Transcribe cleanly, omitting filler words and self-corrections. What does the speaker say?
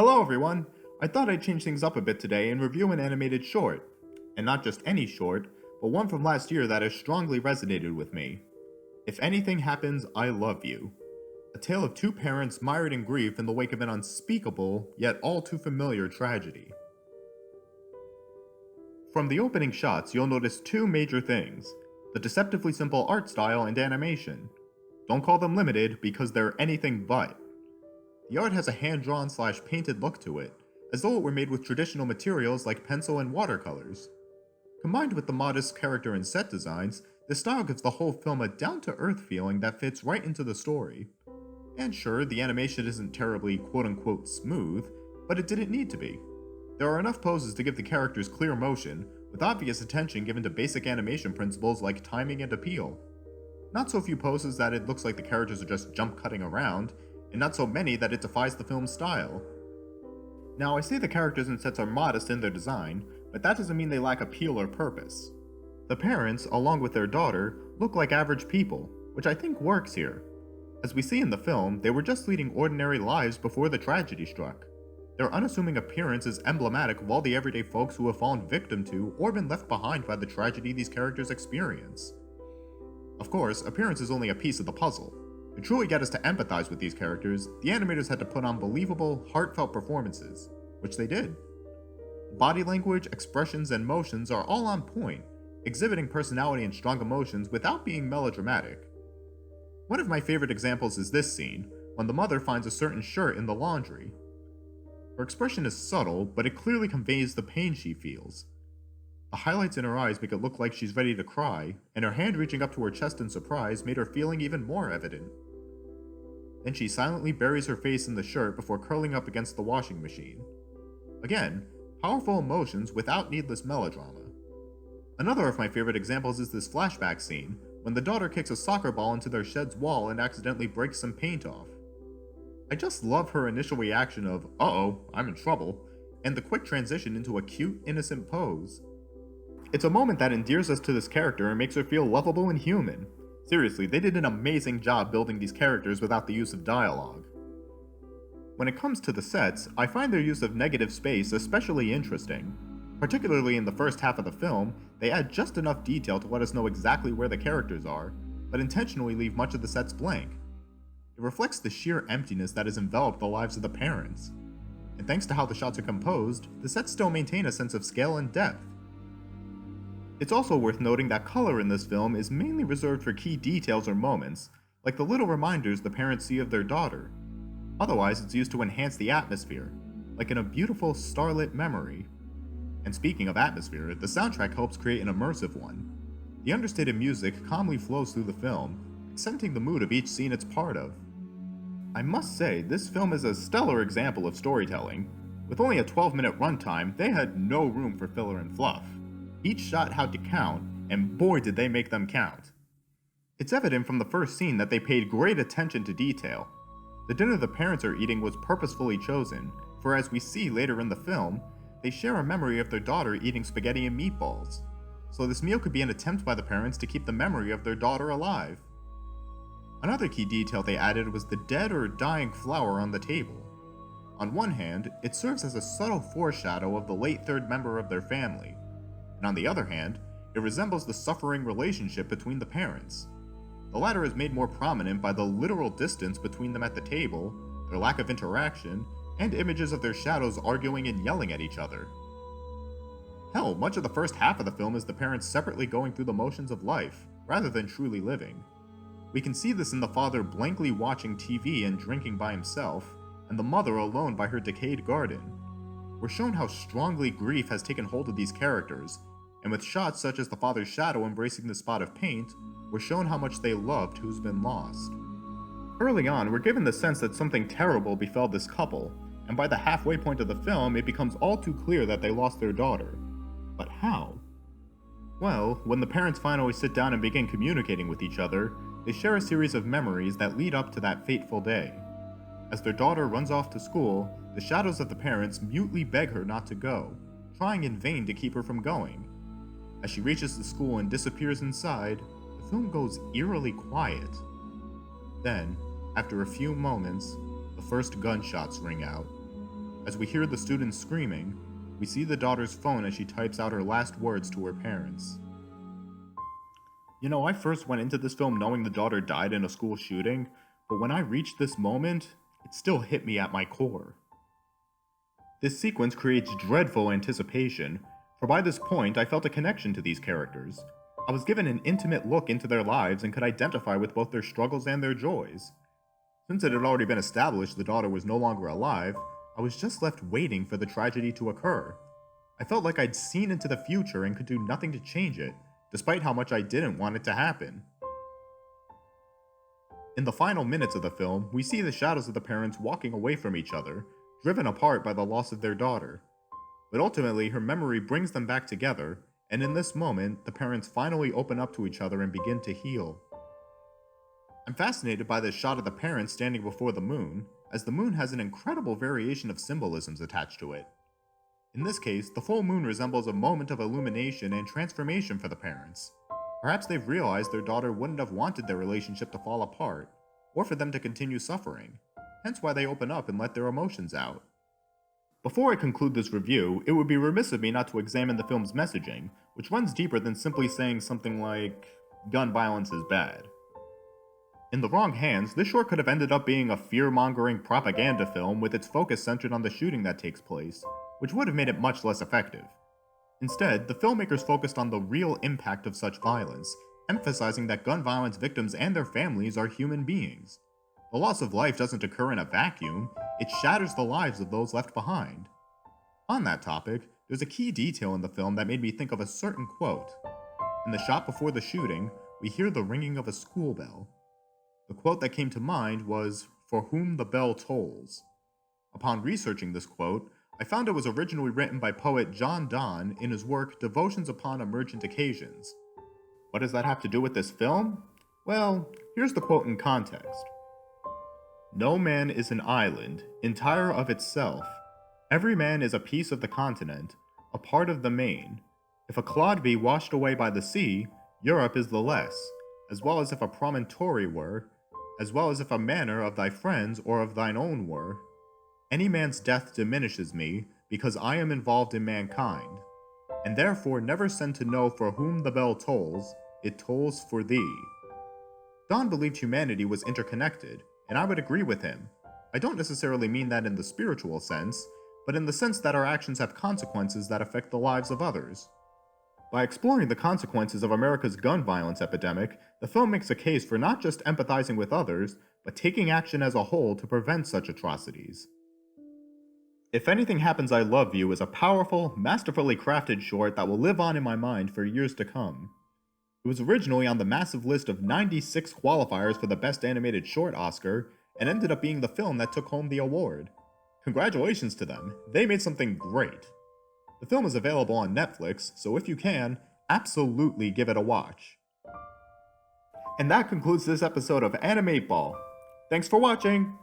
Hello everyone! I thought I'd change things up a bit today and review an animated short. And not just any short, but one from last year that has strongly resonated with me. If Anything Happens, I Love You. A tale of two parents mired in grief in the wake of an unspeakable, yet all too familiar tragedy. From the opening shots, you'll notice two major things: the deceptively simple art style and animation. Don't call them limited because they're anything but. The art has a hand-drawn / painted look to it, as though it were made with traditional materials like pencil and watercolors. Combined with the modest character and set designs, the style gives the whole film a down-to-earth feeling that fits right into the story. And sure, the animation isn't terribly quote-unquote smooth, but it didn't need to be. There are enough poses to give the characters clear motion, with obvious attention given to basic animation principles like timing and appeal. Not so few poses that it looks like the characters are just jump-cutting around, and not so many that it defies the film's style. Now, I say the characters and sets are modest in their design, but that doesn't mean they lack appeal or purpose. The parents, along with their daughter, look like average people, which I think works here. As we see in the film, they were just leading ordinary lives before the tragedy struck. Their unassuming appearance is emblematic of all the everyday folks who have fallen victim to or been left behind by the tragedy these characters experience. Of course, appearance is only a piece of the puzzle. To truly get us to empathize with these characters, the animators had to put on believable, heartfelt performances, which they did. Body language, expressions, and motions are all on point, exhibiting personality and strong emotions without being melodramatic. One of my favorite examples is this scene, when the mother finds a certain shirt in the laundry. Her expression is subtle, but it clearly conveys the pain she feels. The highlights in her eyes make it look like she's ready to cry, and her hand reaching up to her chest in surprise made her feeling even more evident. Then she silently buries her face in the shirt before curling up against the washing machine. Again, powerful emotions without needless melodrama. Another of my favorite examples is this flashback scene, when the daughter kicks a soccer ball into their shed's wall and accidentally breaks some paint off. I just love her initial reaction of, "uh-oh, I'm in trouble," and the quick transition into a cute, innocent pose. It's a moment that endears us to this character and makes her feel lovable and human. Seriously, they did an amazing job building these characters without the use of dialogue. When it comes to the sets, I find their use of negative space especially interesting. Particularly in the first half of the film, they add just enough detail to let us know exactly where the characters are, but intentionally leave much of the sets blank. It reflects the sheer emptiness that has enveloped the lives of the parents. And thanks to how the shots are composed, the sets still maintain a sense of scale and depth. It's also worth noting that color in this film is mainly reserved for key details or moments, like the little reminders the parents see of their daughter. Otherwise, it's used to enhance the atmosphere, like in a beautiful starlit memory. And speaking of atmosphere, the soundtrack helps create an immersive one. The understated music calmly flows through the film, accenting the mood of each scene it's part of. I must say, this film is a stellar example of storytelling. With only a 12-minute runtime, they had no room for filler and fluff. Each shot had to count, and boy did they make them count. It's evident from the first scene that they paid great attention to detail. The dinner the parents are eating was purposefully chosen, for as we see later in the film, they share a memory of their daughter eating spaghetti and meatballs. So this meal could be an attempt by the parents to keep the memory of their daughter alive. Another key detail they added was the dead or dying flower on the table. On one hand, it serves as a subtle foreshadow of the late third member of their family, and on the other hand, it resembles the suffering relationship between the parents. The latter is made more prominent by the literal distance between them at the table, their lack of interaction, and images of their shadows arguing and yelling at each other. Hell, much of the first half of the film is the parents separately going through the motions of life, rather than truly living. We can see this in the father blankly watching TV and drinking by himself, and the mother alone by her decayed garden. We're shown how strongly grief has taken hold of these characters, and with shots such as the father's shadow embracing the spot of paint, we're shown how much they loved who's been lost. Early on, we're given the sense that something terrible befell this couple, and by the halfway point of the film, it becomes all too clear that they lost their daughter. But how? Well, when the parents finally sit down and begin communicating with each other, they share a series of memories that lead up to that fateful day. As their daughter runs off to school, the shadows of the parents mutely beg her not to go, trying in vain to keep her from going. As she reaches the school and disappears inside, the film goes eerily quiet. Then, after a few moments, the first gunshots ring out. As we hear the student screaming, we see the daughter's phone as she types out her last words to her parents. I first went into this film knowing the daughter died in a school shooting, but when I reached this moment, it still hit me at my core. This sequence creates dreadful anticipation, for by this point I felt a connection to these characters. I was given an intimate look into their lives and could identify with both their struggles and their joys. Since it had already been established the daughter was no longer alive, I was just left waiting for the tragedy to occur. I felt like I'd seen into the future and could do nothing to change it, despite how much I didn't want it to happen. In the final minutes of the film, we see the shadows of the parents walking away from each other, driven apart by the loss of their daughter. But ultimately, her memory brings them back together, and in this moment, the parents finally open up to each other and begin to heal. I'm fascinated by this shot of the parents standing before the moon, as the moon has an incredible variation of symbolisms attached to it. In this case, the full moon resembles a moment of illumination and transformation for the parents. Perhaps they've realized their daughter wouldn't have wanted their relationship to fall apart, or for them to continue suffering, hence why they open up and let their emotions out. Before I conclude this review, it would be remiss of me not to examine the film's messaging, which runs deeper than simply saying something like, gun violence is bad. In the wrong hands, this short could have ended up being a fear-mongering propaganda film with its focus centered on the shooting that takes place, which would have made it much less effective. Instead, the filmmakers focused on the real impact of such violence, emphasizing that gun violence victims and their families are human beings. The loss of life doesn't occur in a vacuum, it shatters the lives of those left behind. On that topic, there's a key detail in the film that made me think of a certain quote. In the shot before the shooting, we hear the ringing of a school bell. The quote that came to mind was, "For whom the bell tolls." Upon researching this quote, I found it was originally written by poet John Donne in his work Devotions Upon Emergent Occasions. What does that have to do with this film? Well, here's the quote in context. "No man is an island, entire of itself. Every man is a piece of the continent, a part of the main. If a clod be washed away by the sea, Europe is the less, as well as if a promontory were, as well as if a manor of thy friends or of thine own were. Any man's death diminishes me, because I am involved in mankind, and therefore never send to know for whom the bell tolls, it tolls for thee." Donne believed humanity was interconnected, and I would agree with him. I don't necessarily mean that in the spiritual sense, but in the sense that our actions have consequences that affect the lives of others. By exploring the consequences of America's gun violence epidemic, the film makes a case for not just empathizing with others, but taking action as a whole to prevent such atrocities. If Anything Happens I Love You is a powerful, masterfully crafted short that will live on in my mind for years to come. It was originally on the massive list of 96 qualifiers for the Best Animated Short Oscar, and ended up being the film that took home the award. Congratulations to them, they made something great. The film is available on Netflix, so if you can, absolutely give it a watch. And that concludes this episode of Animate Ball. Thanks for watching!